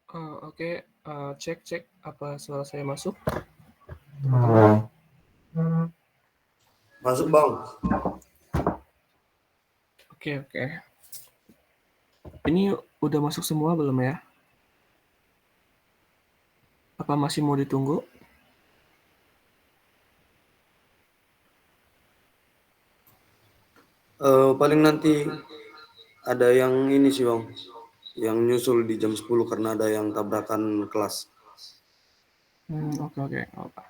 Oke, cek cek, apa suara saya masuk, teman-teman? Masuk bang. Oke. Ini udah masuk semua belum ya? Apa masih mau ditunggu? Paling nanti ada yang ini sih bang, yang nyusul di jam 10 karena ada yang tabrakan kelas. Oke, nggak apa.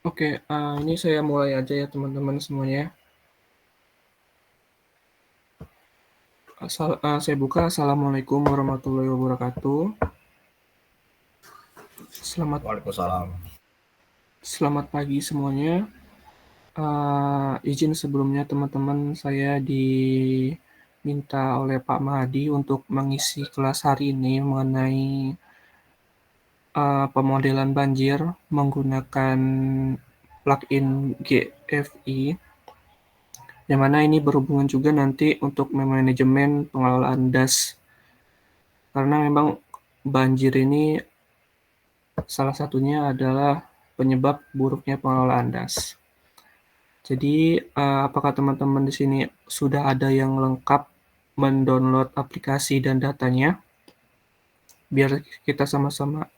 Oke, ini saya mulai aja ya teman-teman semuanya. Saya buka. Assalamualaikum warahmatullahi wabarakatuh. Waalaikumsalam. Selamat pagi semuanya. Izin sebelumnya teman-teman, saya diminta oleh Pak Mahdi untuk mengisi kelas hari ini mengenai pemodelan banjir menggunakan plugin GFI, yang mana ini berhubungan juga nanti untuk manajemen pengelolaan das, karena memang banjir ini salah satunya adalah penyebab buruknya pengelolaan das. Jadi, apakah teman-teman di sini sudah ada yang lengkap mendownload aplikasi dan datanya? Biar kita sama-sama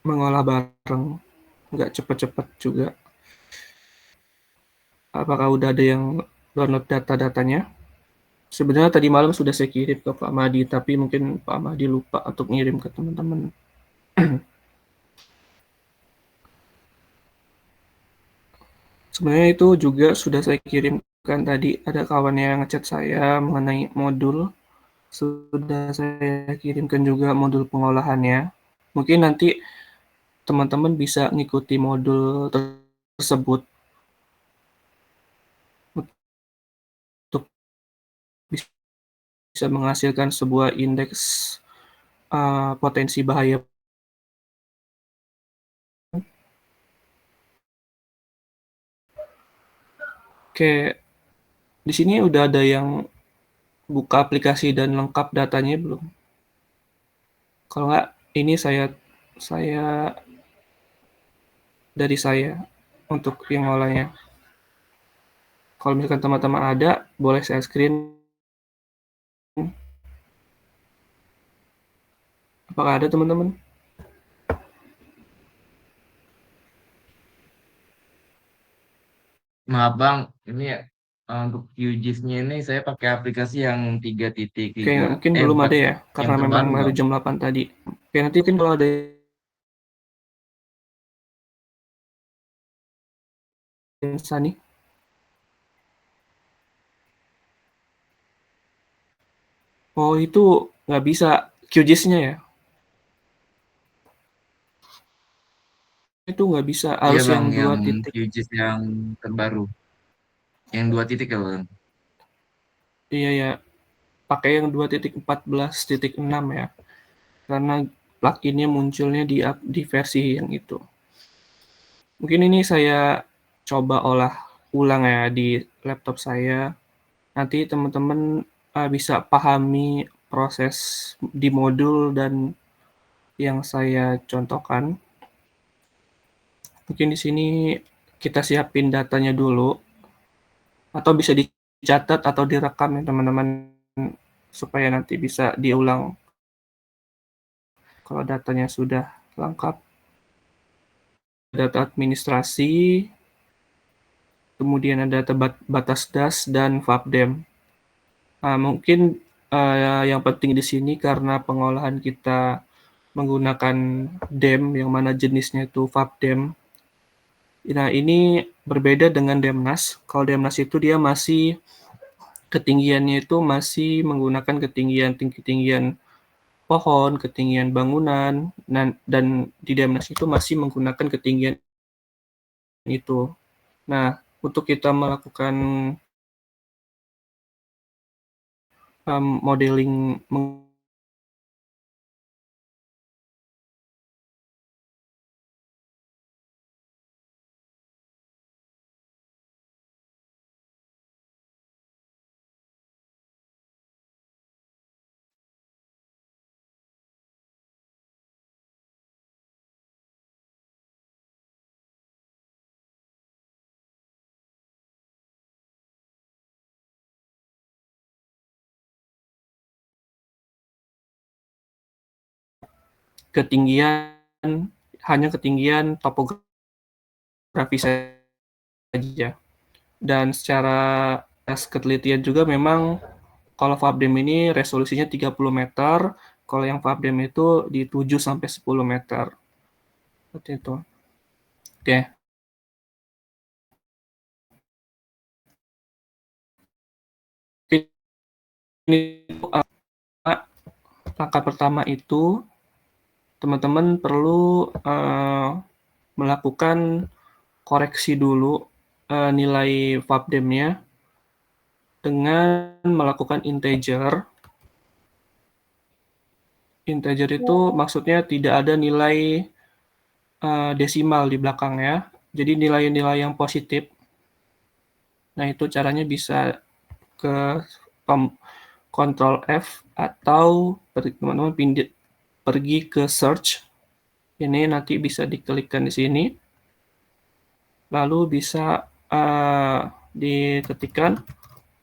mengolah bareng, nggak cepet-cepet juga. Apakah udah ada yang download data-datanya? Sebenarnya tadi malam sudah saya kirim ke Pak Mahdi, tapi mungkin Pak Mahdi lupa untuk ngirim ke teman-teman. Sebenarnya itu juga sudah saya kirimkan tadi, ada kawan yang ngechat saya mengenai modul. Sudah saya kirimkan juga modul pengolahannya. Mungkin nanti teman-teman bisa ngikuti modul tersebut untuk bisa menghasilkan sebuah indeks potensi bahaya. Oke, di sini udah ada yang buka aplikasi dan lengkap datanya belum? Kalau nggak, ini saya dari saya untuk yang ngolahnya. Kalau misalkan teman-teman ada, boleh saya screen. Apakah ada teman-teman? Maaf Bang, ini untuk QGIS-nya ini saya pakai aplikasi yang 3.3, Oke, mungkin belum 4 ada ya, yang karena memang terbaru baru Bang. jam 8 tadi. Oke, nanti mungkin kalau ada Sani. Oh, itu nggak bisa QGIS-nya ya? Itu nggak bisa, Iya harus Bang, yang 2 yang titik. QGIS yang terbaru, yang 2 titik ya Bang. Iya ya, pakai yang 2.14.6 ya. Karena pluginnya munculnya di versi yang itu. Mungkin ini saya coba olah ulang ya di laptop saya. Nanti teman-teman bisa pahami proses di modul dan yang saya contohkan. Mungkin di sini kita siapin datanya dulu, atau bisa dicatat atau direkam ya teman-teman, supaya nanti bisa diulang kalau datanya sudah lengkap. data administrasi, kemudian ada batas das dan FABDEM. Mungkin yang penting di sini karena pengolahan kita menggunakan DEM yang mana jenisnya itu FABDEM. Nah, ini berbeda dengan DEMNAS. Kalau DEMNAS itu dia masih ketinggiannya itu masih menggunakan ketinggian pohon, ketinggian bangunan, dan di DEMNAS itu masih menggunakan ketinggian itu. Nah, untuk kita melakukan modeling ketinggian hanya ketinggian topografi saja. Dan secara ketelitian juga memang kalau FABDEM ini resolusinya 30 meter, kalau yang FABDEM itu di 7 sampai 10 meter. Seperti itu. Oke. Ini langkah pertama itu teman-teman perlu melakukan koreksi dulu nilai FABDEM-nya dengan melakukan integer. Integer itu maksudnya tidak ada nilai desimal di belakangnya, jadi nilai-nilai yang positif. Nah, itu caranya bisa ke Ctrl F atau teman-teman pergi ke search. Ini nanti bisa diklikkan di sini. Lalu bisa diketikkan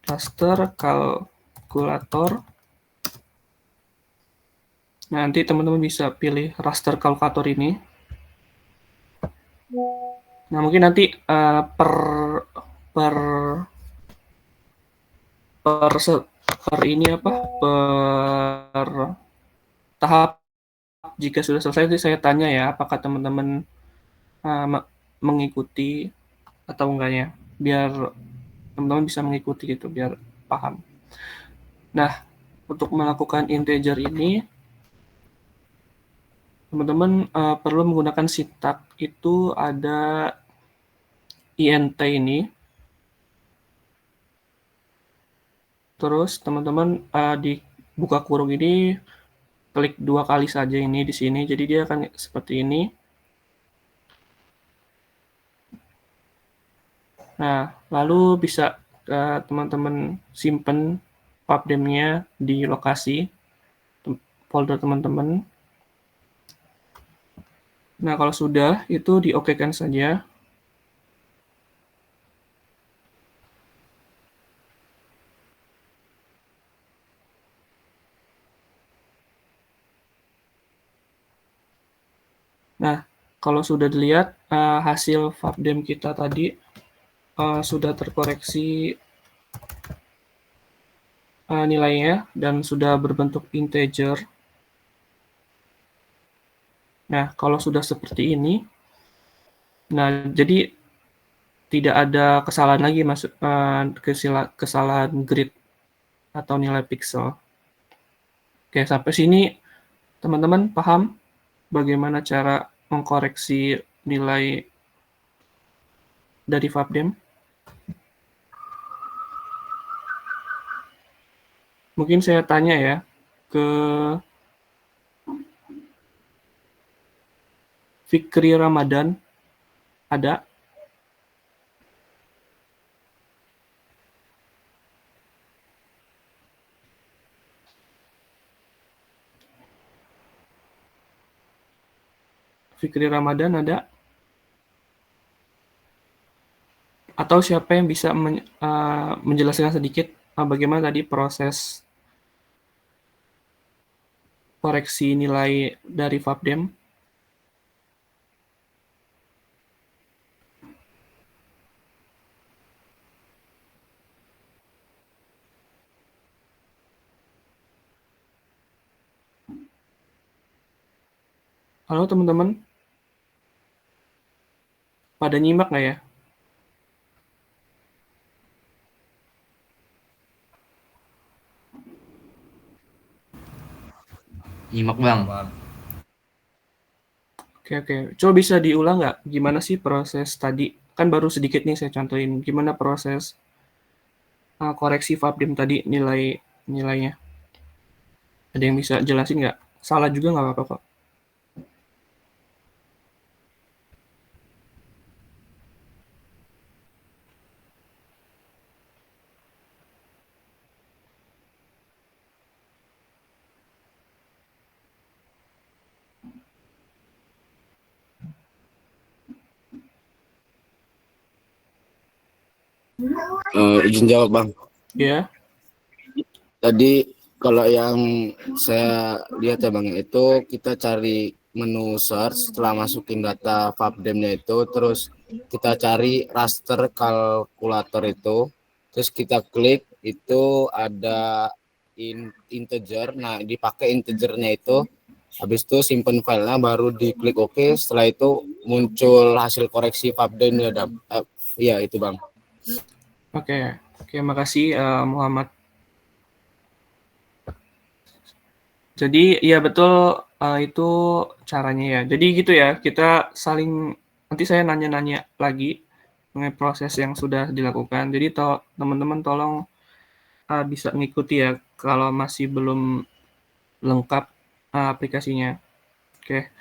raster kalkulator. Nanti teman-teman bisa pilih raster kalkulator ini. Nah, mungkin nanti per tahap jika sudah selesai nanti saya tanya ya apakah teman-teman mengikuti atau enggaknya, biar teman-teman bisa mengikuti gitu, biar paham. Nah, untuk melakukan integer ini teman-teman perlu menggunakan sintak. Itu ada int ini. Terus teman-teman di buka kurung ini klik 2 kali saja ini di sini. Jadi dia akan seperti ini. Nah, lalu bisa teman-teman simpen FABDEM-nya di lokasi folder teman-teman. Nah, kalau sudah, itu di-OK-kan saja. Nah, kalau sudah dilihat hasil FABDEM kita tadi sudah terkoreksi nilainya dan sudah berbentuk integer. Nah, kalau sudah seperti ini, nah jadi tidak ada kesalahan lagi kesalahan grid atau nilai pixel. Oke, sampai sini teman-teman paham bagaimana cara mengkoreksi nilai dari FABDEM? Mungkin saya tanya ya ke Fikri Ramadan, ada? Fikri Ramadan ada? Atau siapa yang bisa menjelaskan sedikit bagaimana tadi proses koreksi nilai dari FABDEM? Halo teman-teman, pada nyimak nggak ya? Nyimak Bang. Oke. Coba bisa diulang nggak? Gimana sih proses tadi? Kan baru sedikit nih saya contohin. Gimana proses koreksi Fabdim tadi nilainya? Ada yang bisa jelasin nggak? Salah juga nggak apa-apa kok. Izin jawab Bang. Ya. Tadi kalau yang saya lihat ya Bang, itu kita cari menu search, setelah masukin data Fabdem-nya itu, terus kita cari raster kalkulator itu, terus kita klik, itu ada integer, nah dipakai integernya itu, habis itu simpen filenya, baru diklik OK, setelah itu muncul hasil koreksi Fabdem-nya. Iya itu Bang. Oke, makasih Muhammad. Jadi ya betul, itu caranya ya. Jadi gitu ya, kita saling nanti saya nanya-nanya lagi mengenai proses yang sudah dilakukan. Jadi teman-teman tolong bisa mengikuti ya kalau masih belum lengkap aplikasinya. Oke,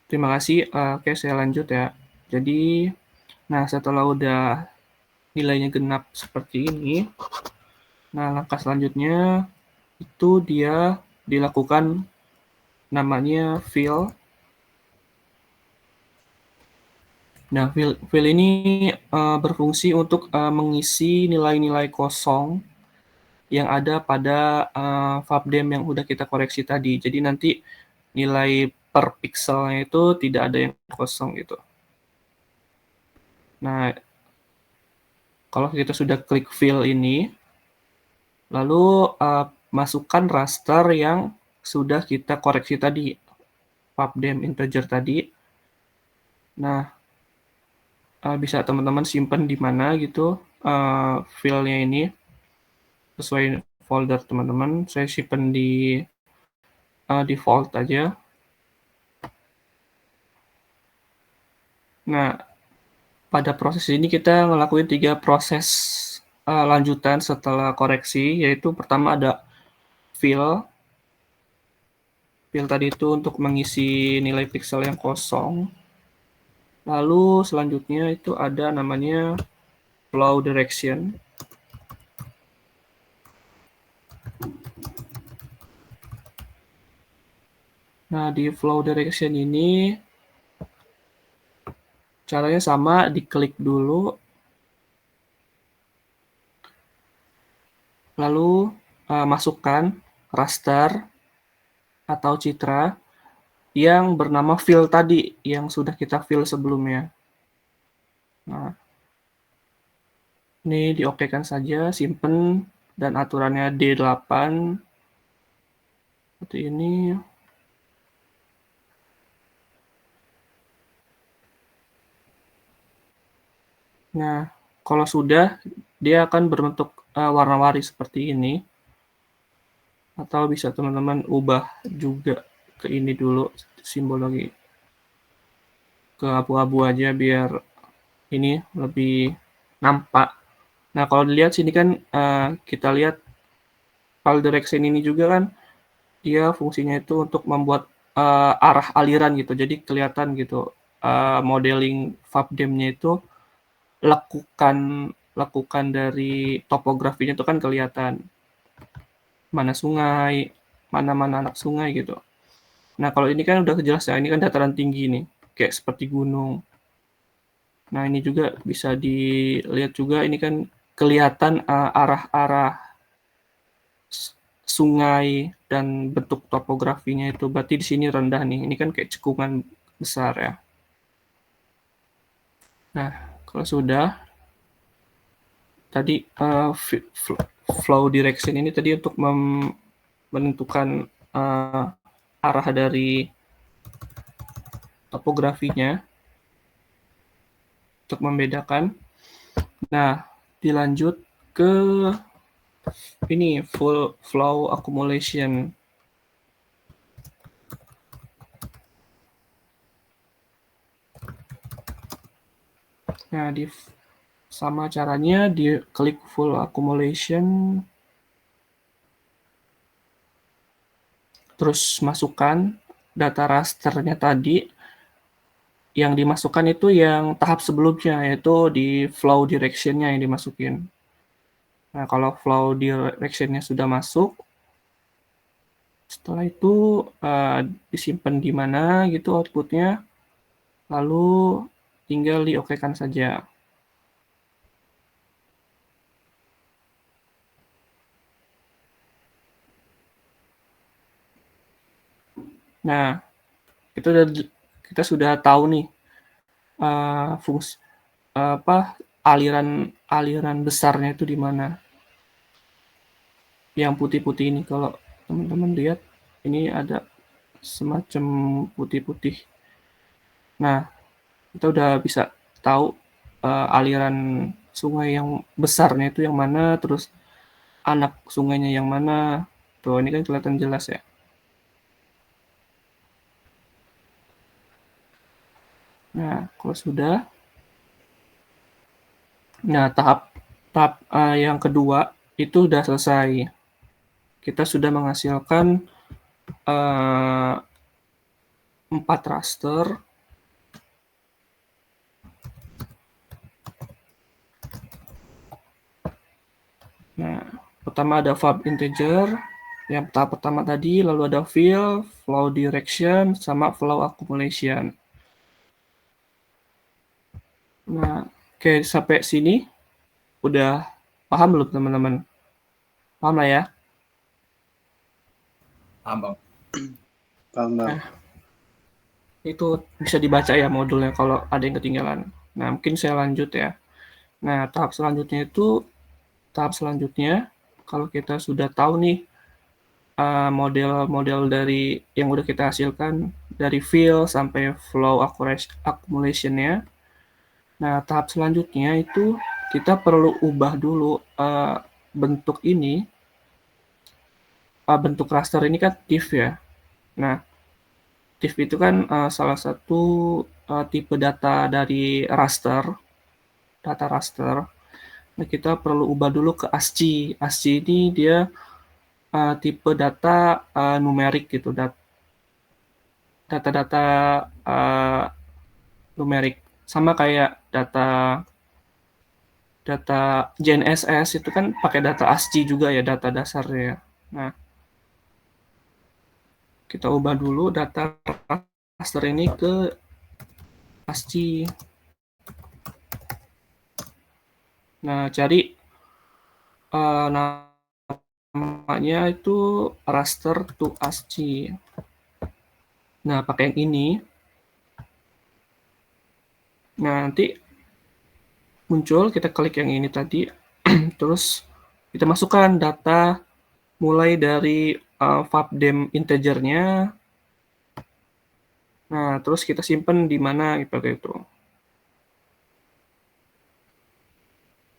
terima kasih. Oke, saya lanjut ya. Jadi, nah setelah udah nilainya genap seperti ini, nah langkah selanjutnya itu dia dilakukan namanya fill. Nah, fill ini berfungsi untuk mengisi nilai-nilai kosong yang ada pada Fabdem yang udah kita koreksi tadi. Jadi nanti nilai per pixelnya itu tidak ada yang kosong gitu. Nah, kalau kita sudah klik fill ini, lalu masukkan raster yang sudah kita koreksi tadi, Fabdem integer tadi. Nah, bisa teman-teman simpan di mana gitu file-nya ini sesuai folder teman-teman. Saya simpan di default aja. Nah, pada proses ini kita ngelakuin 3 proses lanjutan setelah koreksi, yaitu pertama ada fill. Fill tadi itu untuk mengisi nilai pixel yang kosong. Lalu selanjutnya itu ada namanya flow direction. Nah, di flow direction ini caranya sama, diklik dulu, lalu masukkan raster atau citra yang bernama fill tadi, yang sudah kita fill sebelumnya. Nah, ini diokekan saja, simpen, dan aturannya D8, seperti ini. Nah, kalau sudah, dia akan berbentuk warna-warni seperti ini. Atau bisa teman-teman ubah juga ke ini dulu, simbol lagi. Ke abu-abu aja biar ini lebih nampak. Nah, kalau dilihat sini kan kita lihat file direction ini juga kan dia fungsinya itu untuk membuat arah aliran gitu. Jadi kelihatan gitu modeling Fabdem-nya itu lekukan dari topografinya itu kan kelihatan. Mana sungai, mana anak sungai gitu. Nah, kalau ini kan udah jelas ya, ini kan dataran tinggi nih, kayak seperti gunung. Nah, ini juga bisa dilihat juga, ini kan kelihatan arah-arah sungai dan bentuk topografinya itu. Berarti di sini rendah nih, ini kan kayak cekungan besar ya. Nah, kalau sudah, tadi flow direction ini tadi untuk menentukan arah dari topografinya untuk membedakan. Nah, dilanjut ke ini full flow accumulation. Nah, sama caranya di klik full accumulation, terus masukkan data rasternya tadi. Yang dimasukkan itu yang tahap sebelumnya, yaitu di flow direction-nya yang dimasukin. Nah, kalau flow direction-nya sudah masuk, setelah itu disimpan di mana gitu output-nya, lalu tinggal di-okekan saja. Nah, kita sudah tahu nih fungsi aliran besarnya itu di mana. Yang putih-putih ini, kalau teman-teman lihat, ini ada semacam putih-putih. Nah, kita udah bisa tahu aliran sungai yang besarnya itu yang mana, terus anak sungainya yang mana. Tuh, ini kan kelihatan jelas ya. Nah, kalau sudah, nah tahap yang kedua itu udah selesai. Kita sudah menghasilkan 4 raster. Nah, pertama ada fab integer, yang tahap pertama tadi, lalu ada fill, flow direction, sama flow accumulation. Nah, oke, sampai sini udah paham belum teman-teman? Paham lah ya? Paham, Bang. Paham, Bang. Nah, itu bisa dibaca ya modulnya kalau ada yang ketinggalan. Nah, mungkin saya lanjut ya. Nah, tahap selanjutnya, kalau kita sudah tahu nih model-model dari yang udah kita hasilkan, dari fill sampai flow accumulation-nya. Nah, tahap selanjutnya itu kita perlu ubah dulu bentuk ini. Bentuk raster ini kan TIFF ya. Nah, TIFF itu kan salah satu tipe data dari raster, data raster. Nah, kita perlu ubah dulu ke ASCII. ASCII ini dia tipe data numerik gitu, data-data numerik, sama kayak data GNSS itu kan pakai data ASCII juga ya, data dasarnya. Nah, kita ubah dulu data raster ini ke ASCII. Nah, cari namanya itu raster to ASCII. Nah, pakai yang ini. Nah, nanti muncul, kita klik yang ini tadi, terus kita masukkan data mulai dari fabdem integernya. Nah, terus kita simpan di mana gitu.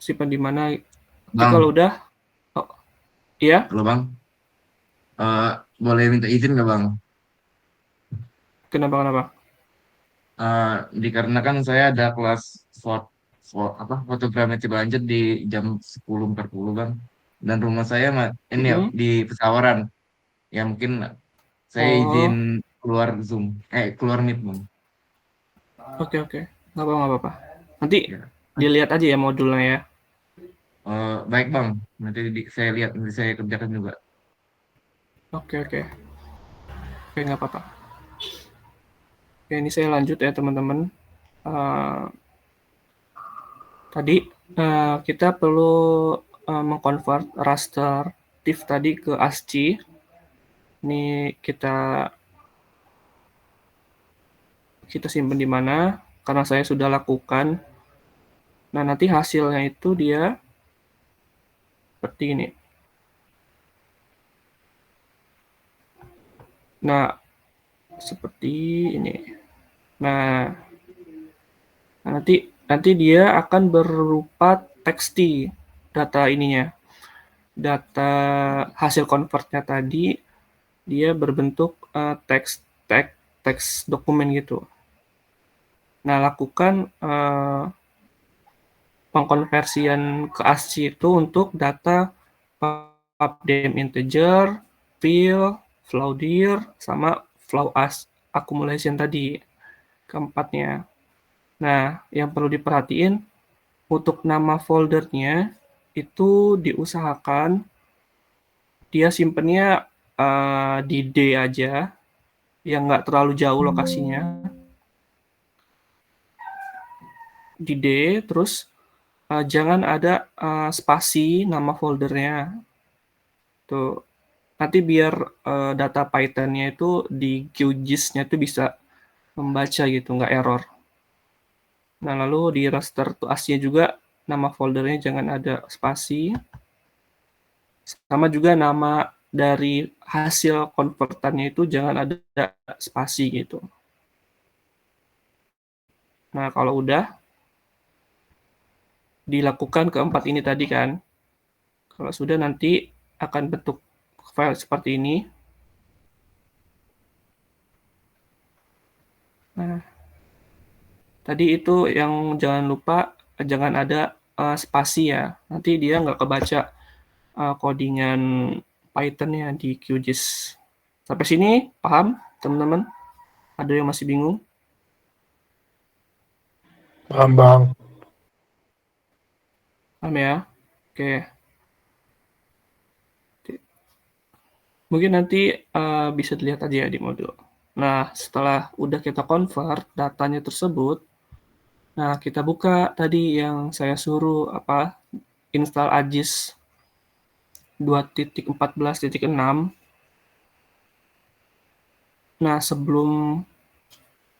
Simpan di mana. Nanti kalau udah, iya? Halo, Bang. Boleh minta izin nggak, Bang? Kenapa? Dikarenakan saya ada kelas fotogrametri lanjut di jam 10.40, Bang. Dan rumah saya ini ya, di Pesawaran. Ya mungkin saya izin keluar Zoom. Keluar Meet, Bang. Oke. Nggak apa-apa. Nanti Ya. dilihat aja ya modulnya ya. Baik, Bang. Nanti saya lihat, nanti saya kerjakan juga. Oke, nggak apa-apa. Oke, ini saya lanjut ya teman-teman. Tadi kita perlu mengkonvert raster TIFF tadi ke ASCII. Ini kita simpan di mana, karena saya sudah lakukan. Nah, nanti hasilnya itu dia seperti ini. Nah, seperti ini. Nah, nanti dia akan berupa txt data ininya. Data hasil convertnya tadi dia berbentuk teks dokumen gitu. Nah, lakukan pengkonversian ke ASCII itu untuk data pubdem integer, fill, flow-dir, sama flow accumulation tadi, keempatnya. Nah, yang perlu diperhatiin, untuk nama foldernya itu diusahakan dia simpennya di D aja, yang nggak terlalu jauh lokasinya. Di D, terus jangan ada spasi nama foldernya. Tuh. Nanti biar data Python-nya itu di QGIS-nya itu bisa membaca gitu, nggak error. Nah, lalu di raster to as-nya juga nama foldernya jangan ada spasi. Sama juga nama dari hasil konvertannya itu jangan ada spasi gitu. Nah, kalau udah dilakukan keempat ini tadi kan, kalau sudah nanti akan bentuk file seperti ini. Nah, tadi itu yang jangan lupa jangan ada spasi ya. Nanti dia nggak kebaca codingan Python-nya di QGIS. Sampai sini paham, teman-teman? Ada yang masih bingung? Paham, Bang. Paham ya? Oke. Mungkin nanti bisa dilihat aja ya di modul. Nah, setelah udah kita convert datanya tersebut, nah kita buka tadi yang saya suruh install AGIS 2.14.6. Nah, sebelum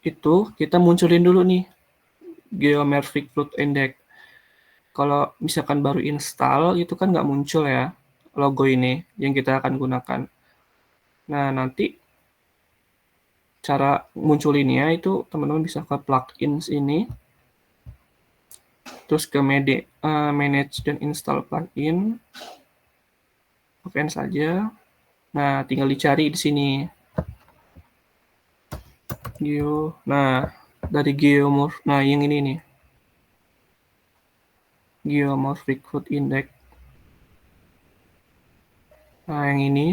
itu kita munculin dulu nih Geomorphic Flood Index. Kalau misalkan baru install itu kan nggak muncul ya logo ini yang kita akan gunakan. Nah, nanti cara munculinnya itu teman-teman bisa ke plugins ini, terus ke manage dan install plugin, open saja. Nah, tinggal dicari di sini. Nah, dari nah yang ini nih. Geomorphic Flood Index. Nah, yang ini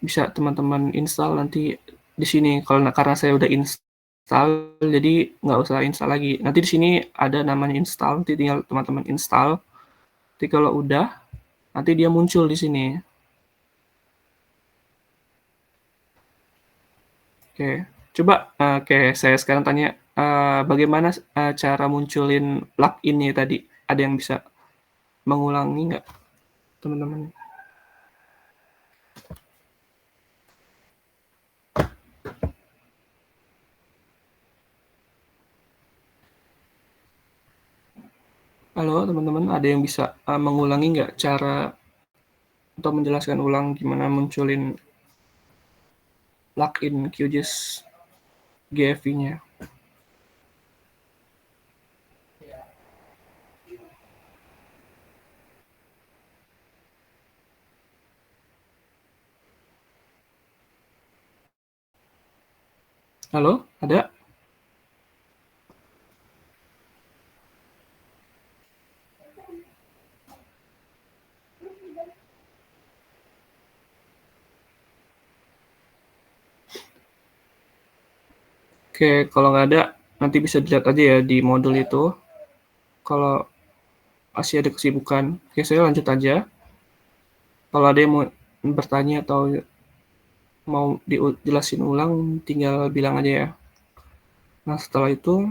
bisa teman-teman install nanti di sini. Karena saya udah install, jadi nggak usah install lagi. Nanti di sini ada namanya install, nanti tinggal teman-teman install. Nanti kalau udah, nanti dia muncul di sini. Oke, coba saya sekarang tanya bagaimana cara munculin plugin-nya tadi? Ada yang bisa mengulangi nggak, teman-teman? Halo, teman-teman, ada yang bisa mengulangi nggak cara atau menjelaskan ulang gimana munculin plugin QGIS GFV-nya? Halo, ada? Oke, kalau nggak ada, nanti bisa dilihat aja ya di modul itu. Kalau masih ada kesibukan, oke saya lanjut aja. Kalau ada yang mau bertanya atau mau dijelasin ulang, tinggal bilang aja ya. Nah, setelah itu,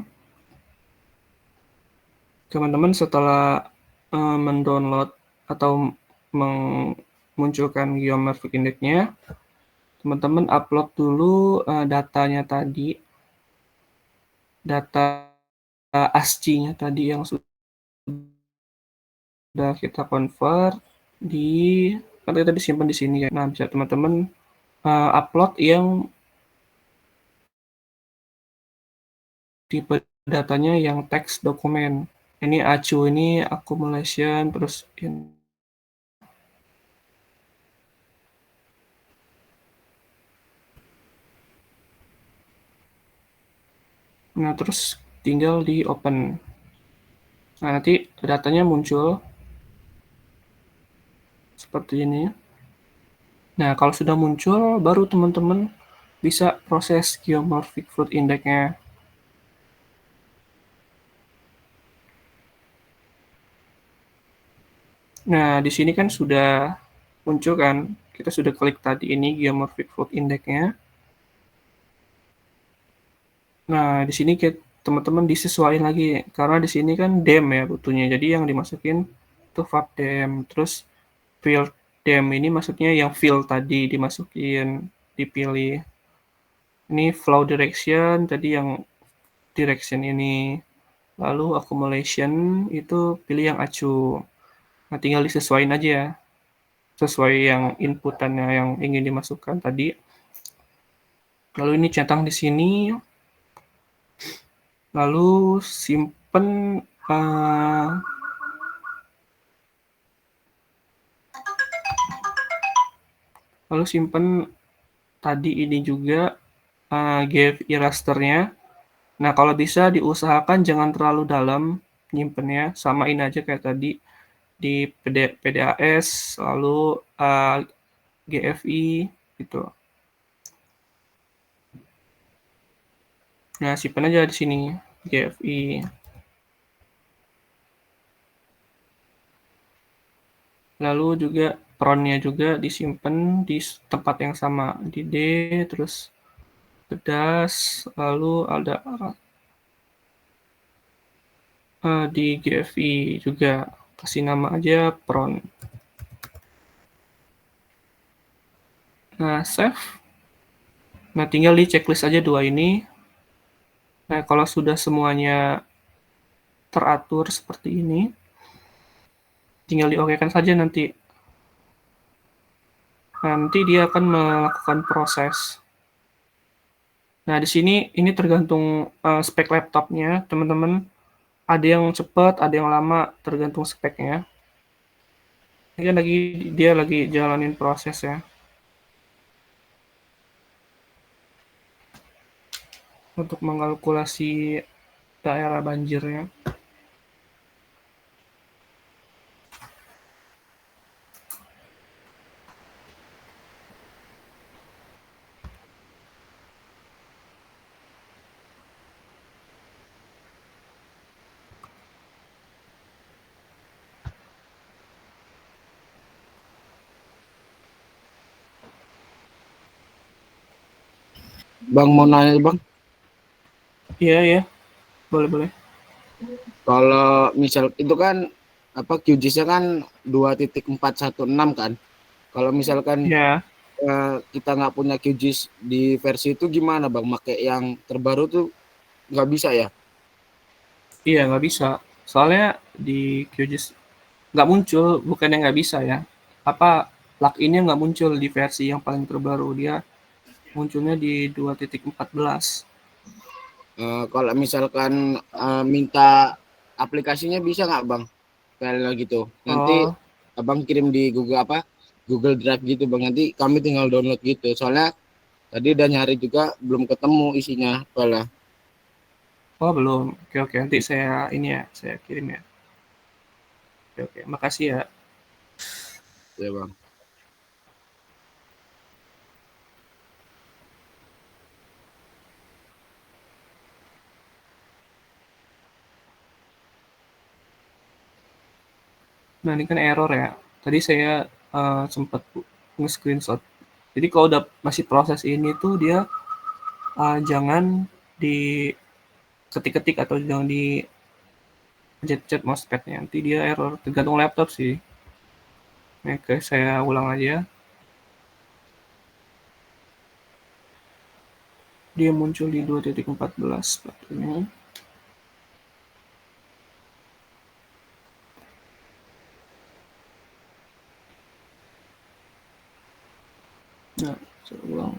teman-teman setelah mendownload atau memunculkan Geomorphic Index-nya, teman-teman upload dulu datanya tadi, data ASCII-nya tadi yang sudah kita convert kan kita disimpan di sini ya. Nah, bisa teman-teman upload yang tipe datanya yang teks dokumen. Ini acu ini accumulation, terus nah terus tinggal di open. Nah nanti datanya muncul seperti ini. Nah kalau sudah muncul, baru teman-teman bisa proses geomorphic fruit index-nya. Nah, di sini kan sudah muncul kan, kita sudah klik tadi ini geomorphic fruit index-nya. Nah, di sini teman-teman disesuaikan lagi, karena di sini kan dem ya butuhnya, jadi yang dimasukin itu dem. Terus field dem ini maksudnya yang field tadi dimasukin, dipilih. Ini flow direction, tadi yang direction ini. Lalu accumulation itu pilih yang acu. Nah, tinggal disesuaikan aja ya, sesuai yang inputannya yang ingin dimasukkan tadi. Lalu ini centang di sini. Lalu simpen tadi ini juga GFI rasternya. Nah, kalau bisa diusahakan jangan terlalu dalam nyimpennya, samain aja kayak tadi di PDAS, lalu GFI gitu. Nah, simpan aja di sini GFI. Lalu juga peronnya juga disimpan di tempat yang sama, di D, terus pedas, lalu ada di GFI juga, kasih nama aja pron. Nah, save. Nah, tinggal di checklist aja dua ini. Nah, kalau sudah semuanya teratur seperti ini, tinggal di-OK-kan saja nanti. Nanti dia akan melakukan proses. Nah, di sini ini tergantung spek laptopnya, teman-teman. Ada yang cepat, ada yang lama, tergantung speknya. Ini kan dia lagi jalanin proses ya. Untuk mengkalkulasi daerah banjirnya. Bang mau nanya bang, Iya, boleh. kalau misal itu kan apa QGIS-nya kan 2.416 kan. Kalau misalkan Ya, kita nggak punya QGIS di versi itu gimana bang? Pakai yang terbaru tuh nggak bisa ya? iya nggak bisa. Soalnya di QGIS nggak muncul, bukannya nggak bisa ya. Plugin-nya nggak muncul di versi yang paling terbaru. Dia munculnya di 2.14. Kalau misalkan minta aplikasinya bisa nggak bang? Kayak gitu. Nanti Oh, abang kirim di Google Drive gitu bang. Nanti kami tinggal download gitu. Soalnya tadi udah nyari juga belum ketemu isinya. Soalnya. belum. Oke. Nanti saya kirim ya. Oke. Makasih ya. Ya bang. Nah, ini kan error ya. Tadi saya sempat nge-screenshot. Jadi kalau udah masih proses ini tuh dia jangan diketik-ketik atau jangan di jet mousepad-nya. Nanti dia error. Tergantung laptop sih. Oke, saya ulang aja. Dia muncul di 2.14 sepatunya. Nah, saya ulang.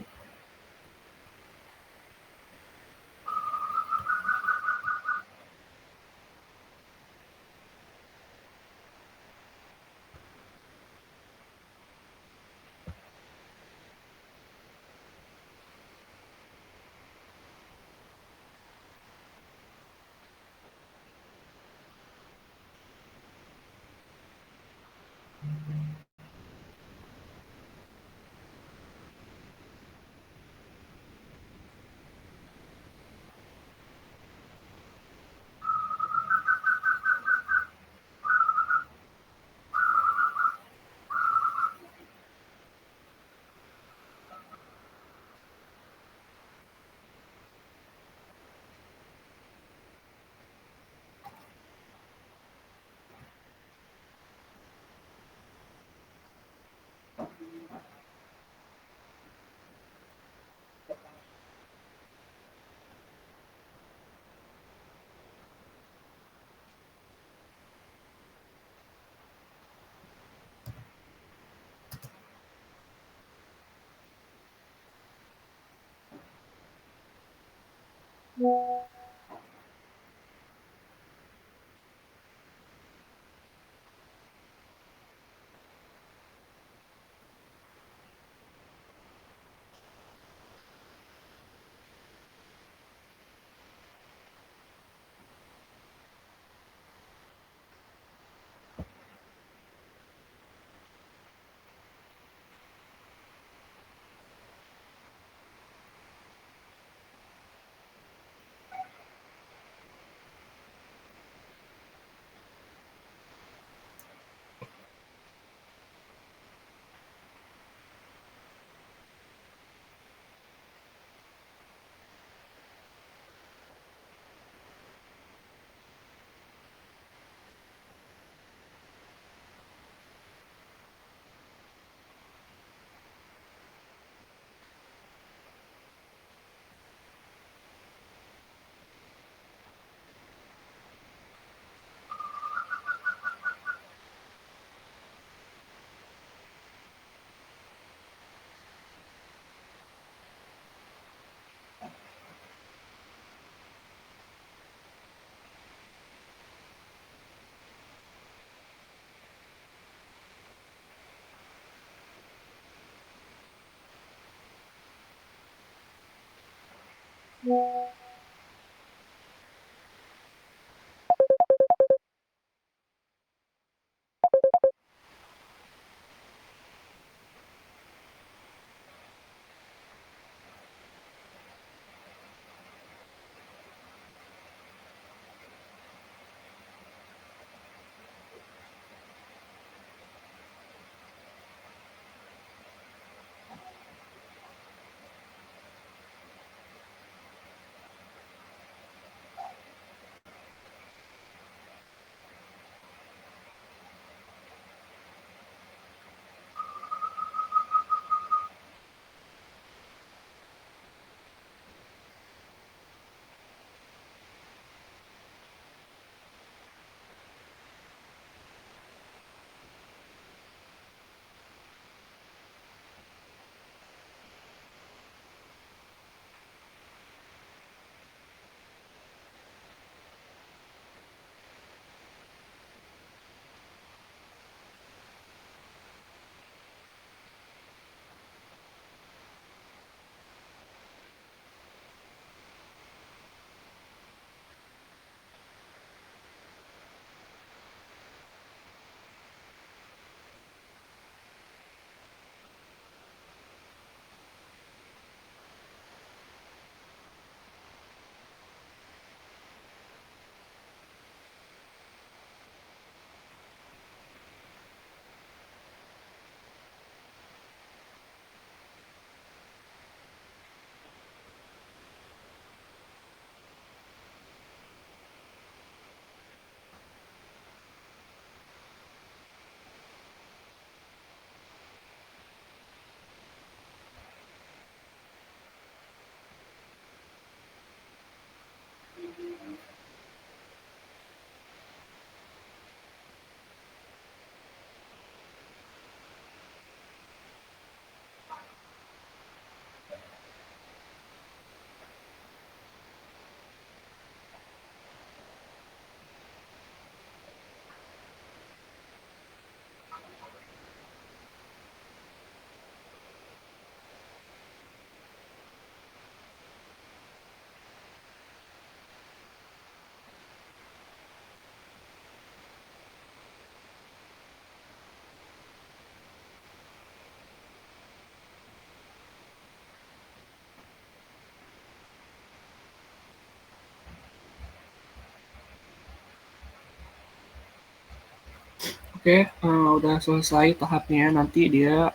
Oke, udah selesai tahapnya. Nanti dia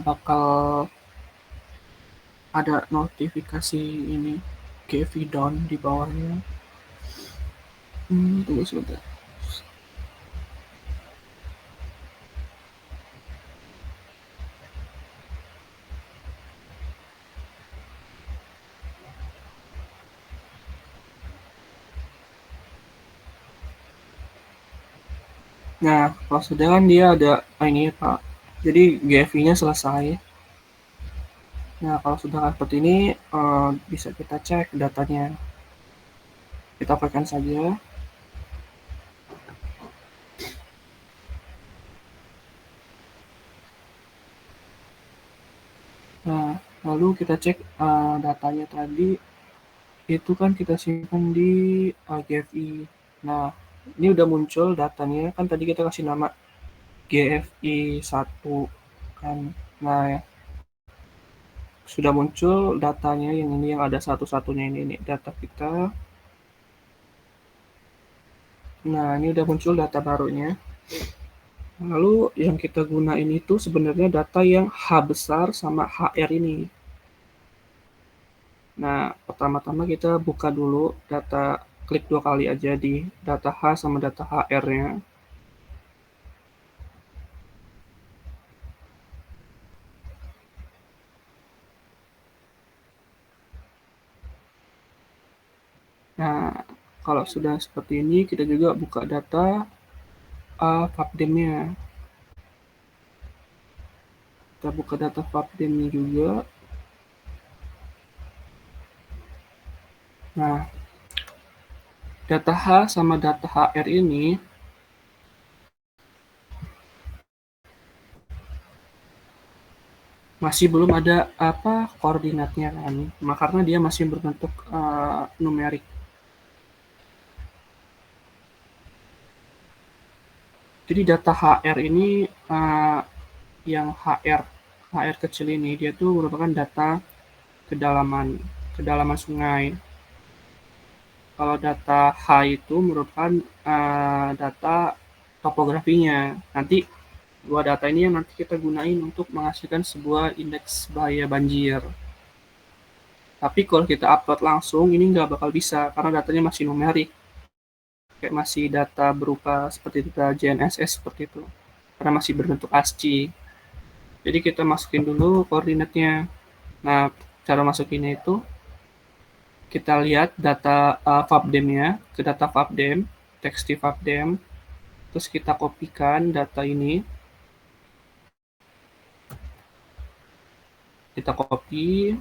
bakal ada notifikasi ini GV down di bawahnya. Tunggu sebentar. Nah, kalau sudah kan dia ada ini Pak. Jadi GV-nya selesai. Nah, kalau sudah seperti ini bisa kita cek datanya. Kita pakai saja. Nah, lalu kita cek datanya tadi, itu kan kita simpan di GFI. Nah, ini udah muncul datanya, kan tadi kita kasih nama GFI 1 kan. Nah, ya, sudah muncul datanya yang ini, yang ada satu-satunya ini data kita. Nah, ini udah muncul data barunya. Lalu yang kita gunain itu sebenarnya data yang H besar sama HR ini. Nah, pertama-tama kita buka dulu data, klik 2 kali aja di data H sama data HR-nya. Nah, kalau sudah seperti ini, kita juga buka data FAPDEM-nya. Kita buka data FAPDEM-nya juga. Nah, data H sama data HR ini masih belum ada koordinatnya kan, karena dia masih berbentuk numerik. Jadi data HR ini yang HR kecil ini, dia tuh merupakan data kedalaman sungai. Kalau data H itu merupakan data topografinya. Nanti dua data ini yang nanti kita gunain untuk menghasilkan sebuah indeks bahaya banjir. Tapi kalau kita upload langsung, ini nggak bakal bisa karena datanya masih numerik. Kayak masih data berupa seperti data GNSS seperti itu. Karena masih berbentuk ASCII. Jadi kita masukin dulu koordinatnya. Nah, cara masukinnya itu kita lihat data FAPDEM-nya ke data FAPDEM, teks di FAPDEM, terus kita kopikan data ini. Kita copy,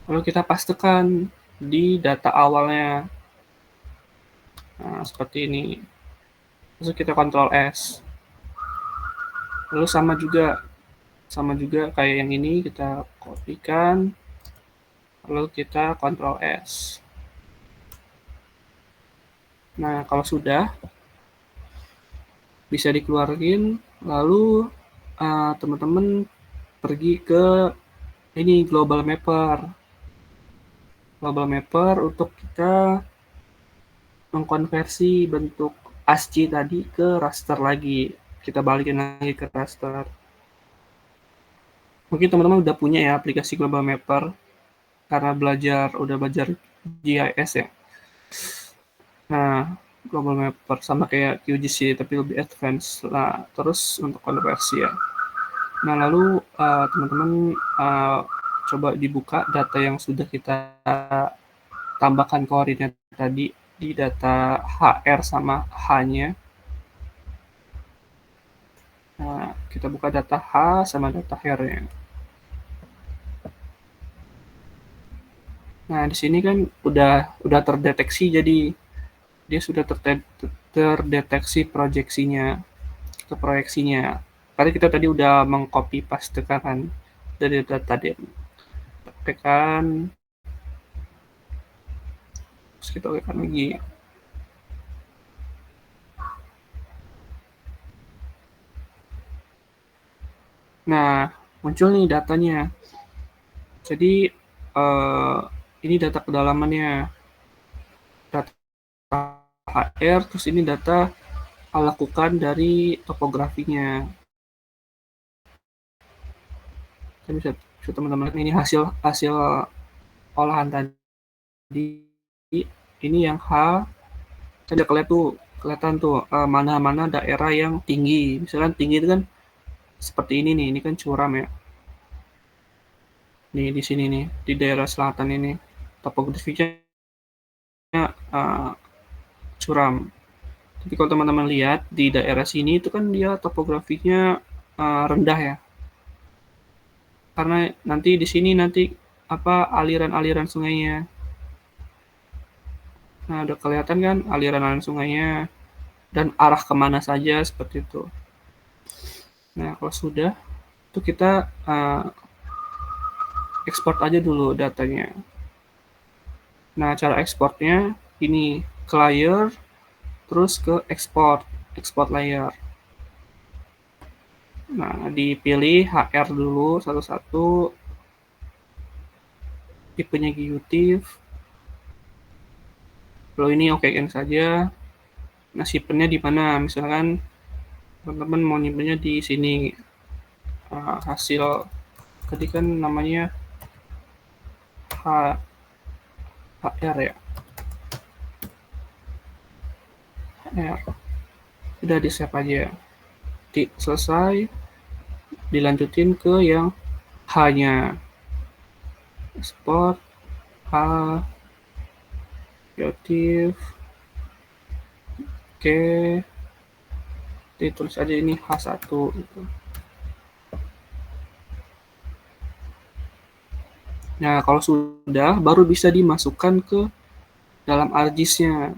lalu kita pastekan di data awalnya. Nah, seperti ini. Terus kita Ctrl S. Lalu sama juga kayak yang ini, kita kopikan, lalu kita Ctrl S. Nah, kalau sudah, bisa dikeluarin, lalu teman-teman pergi ke ini Global Mapper. Global Mapper untuk kita mengkonversi bentuk ASCII tadi ke raster lagi. Kita balikin lagi ke raster. Mungkin teman-teman udah punya ya aplikasi Global Mapper karena udah belajar GIS ya. Nah, Global Mapper sama kayak QGIS tapi lebih advance. Nah, terus untuk konversi ya. Nah, lalu teman-teman coba dibuka data yang sudah kita tambahkan koordinat tadi di data HR sama H-nya. Nah, kita buka data H sama data HR-nya. Nah, di sini kan udah terdeteksi, jadi dia sudah terdeteksi proyeksinya. Karena kita tadi udah mengcopy paste kan dari data dia. Tekan, terus kita tekan lagi. Nah, muncul nih datanya. Jadi ini data kedalamannya, data HR, terus ini data lakukan dari topografinya. Bisa teman-teman ini hasil olahan tadi. Ini yang H, ada kelihatan tuh mana-mana daerah yang tinggi. Misalkan tinggi itu kan seperti ini nih, ini kan curam ya. Nih di sini nih, di daerah selatan ini topografinya curam. Tapi kalau teman-teman lihat di daerah sini itu kan dia topografinya rendah ya. Karena nanti di sini aliran-aliran sungainya. Nah, udah kelihatan kan aliran sungainya dan arah kemana saja seperti itu. Nah, kalau sudah, itu kita ekspor aja dulu datanya. Nah, cara ekspornya ini ke layer, terus ke export layer. Nah, dipilih HR dulu satu-satu, tipenya executive. Kalau ini okein saja. Nah, simpennya di mana? Misalkan teman-teman mau nyimpennya di sini. Hasil tadi kan namanya HR ya. HR. Udah di save aja. Selesai. Dilanjutin ke yang H-nya. Export H creative. Oke. Ditulis aja ini H1 gitu. Nah, kalau sudah baru bisa dimasukkan ke dalam ArcGIS-nya.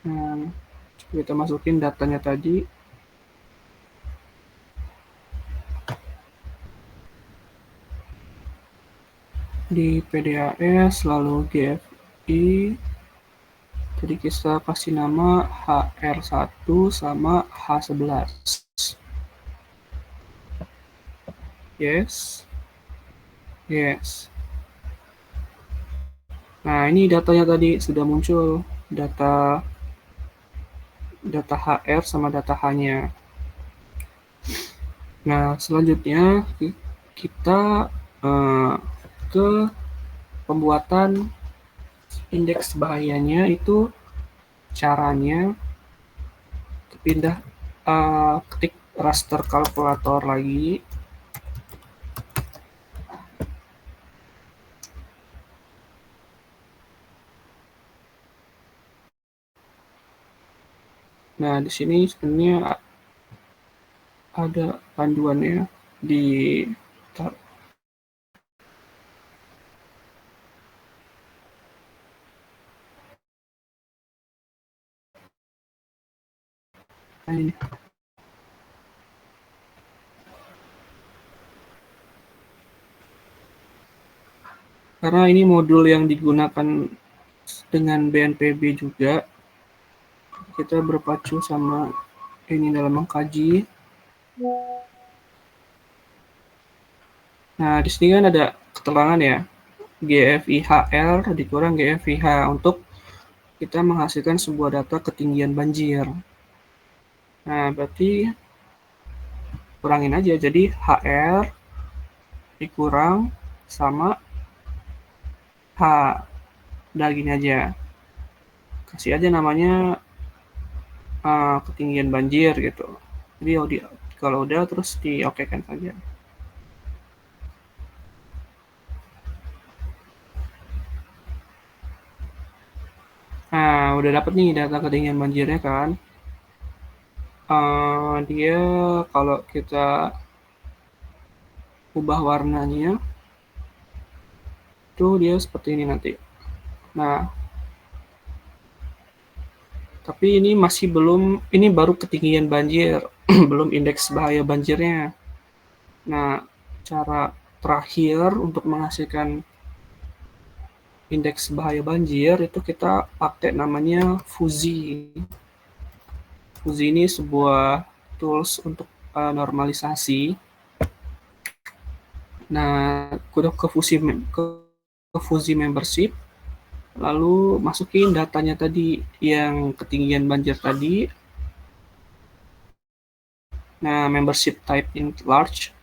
Nah, kita masukin datanya tadi. Di PDAS lalu GFI. Jadi kita kasih nama HR1 sama H11. Yes. Yes. Nah, ini datanya tadi sudah muncul. Data HR sama data H-nya. Nah, selanjutnya kita ke pembuatan indeks bahayanya. Itu caranya pindah ketik raster kalkulator lagi. Nah, di sini sebenarnya ada panduannya di ini. Karena ini modul yang digunakan dengan BNPB juga, kita berpacu sama ini dalam mengkaji. Nah, di sini kan ada keterangan ya, GFIHR dikurang GFIH untuk kita menghasilkan sebuah data ketinggian banjir. Nah, berarti kurangin aja, jadi HR dikurang sama H. Udah gini aja. Kasih aja namanya ketinggian banjir gitu. Jadi kalau udah terus diokekan saja. Nah, udah dapet nih data ketinggian banjirnya kan. Dia kalau kita ubah warnanya, itu dia seperti ini nanti. Nah, tapi ini masih belum, ini baru ketinggian banjir, belum indeks bahaya banjirnya. Nah, cara terakhir untuk menghasilkan indeks bahaya banjir itu kita pakai namanya Fuzi. Fuzi ini sebuah tools untuk normalisasi. Nah, udah ke Fuzi membership, lalu masukin datanya tadi yang ketinggian banjir tadi. Nah, membership type in large.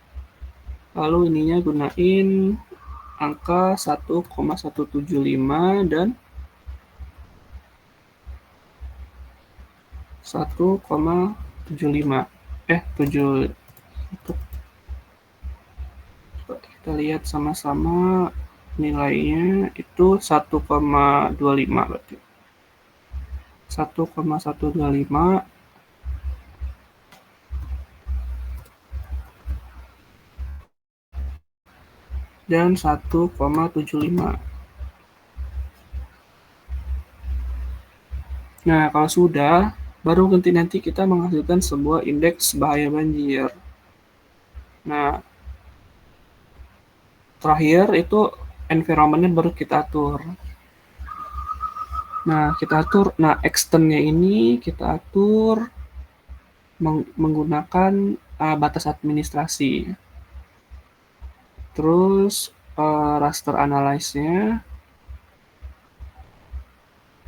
Lalu ininya gunain angka 1,175 dan 1,75. 7. Kita lihat sama-sama nilainya itu 1,25 berarti. 1,125. dan 1,75. Nah, kalau sudah, baru nanti kita menghasilkan sebuah indeks bahaya banjir. Nah, terakhir itu environment-nya baru kita atur. Nah, extend-nya ini kita atur menggunakan batas administrasi. Terus raster analyze-nya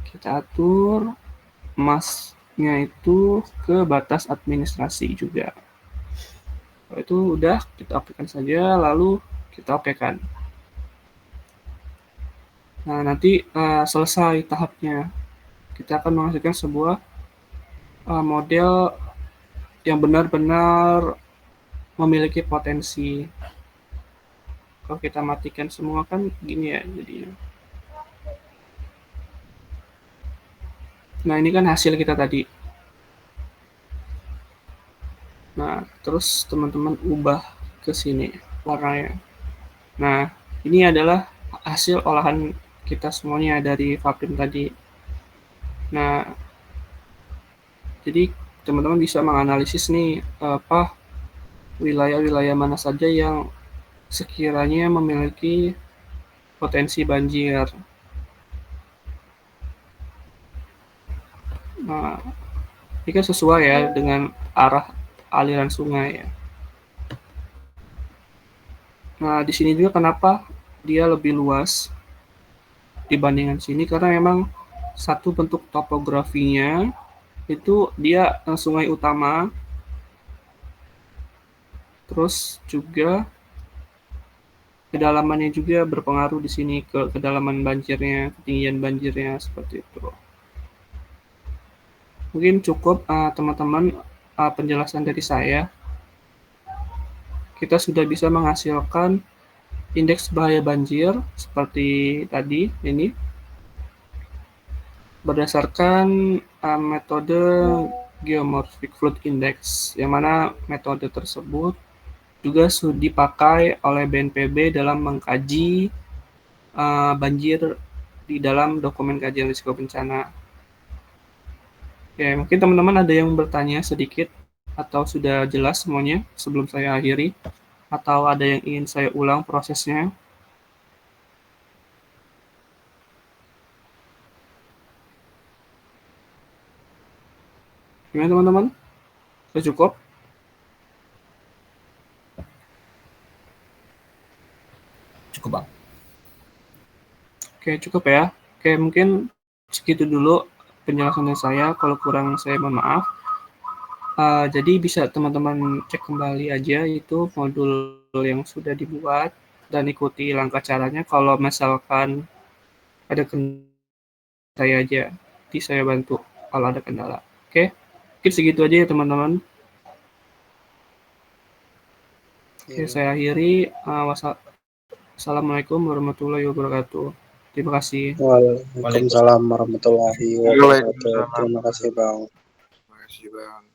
kita atur mask-nya itu ke batas administrasi juga. Kalau itu udah, kita okekan saja, lalu kita okekan. Nah, nanti selesai tahapnya. Kita akan menghasilkan sebuah model yang benar-benar memiliki potensi. Kalau kita matikan semua kan gini ya jadinya. Nah, ini kan hasil kita tadi. Nah, terus teman-teman ubah ke sini warnanya. Nah, ini adalah hasil olahan kita semuanya dari FABDEM tadi. Nah, jadi teman-teman bisa menganalisis nih apa wilayah-wilayah mana saja yang sekiranya memiliki potensi banjir. Nah, ini kan sesuai ya dengan arah aliran sungai ya. Nah, di sini juga kenapa dia lebih luas dibandingkan sini, karena memang satu bentuk topografinya itu dia sungai utama, terus juga kedalamannya juga berpengaruh di sini ke kedalaman banjirnya, ketinggian banjirnya seperti itu. Mungkin cukup teman-teman penjelasan dari saya. Kita sudah bisa menghasilkan indeks bahaya banjir seperti tadi ini berdasarkan metode Geomorphic Flood Index, yang mana metode tersebut juga sudah dipakai oleh BNPB dalam mengkaji banjir di dalam dokumen kajian risiko bencana. Ya, mungkin teman-teman ada yang bertanya sedikit atau sudah jelas semuanya sebelum saya akhiri, atau ada yang ingin saya ulang prosesnya. Gimana teman-teman? Sudah cukup? Cukup, Bang. Oke, cukup ya. Oke, mungkin segitu dulu penjelasannya saya. Kalau kurang saya mohon maaf. Jadi bisa teman-teman cek kembali aja itu modul yang sudah dibuat dan ikuti langkah caranya. Kalau misalkan ada kendala, saya aja, nanti saya bantu kalau ada kendala. Oke, mungkin segitu aja ya teman-teman. Oke, saya akhiri. Wassalamualaikum warahmatullahi wabarakatuh. Terima kasih. Waalaikumsalam warahmatullahi wabarakatuh. Terima kasih, Bang. Terima kasih, Bang.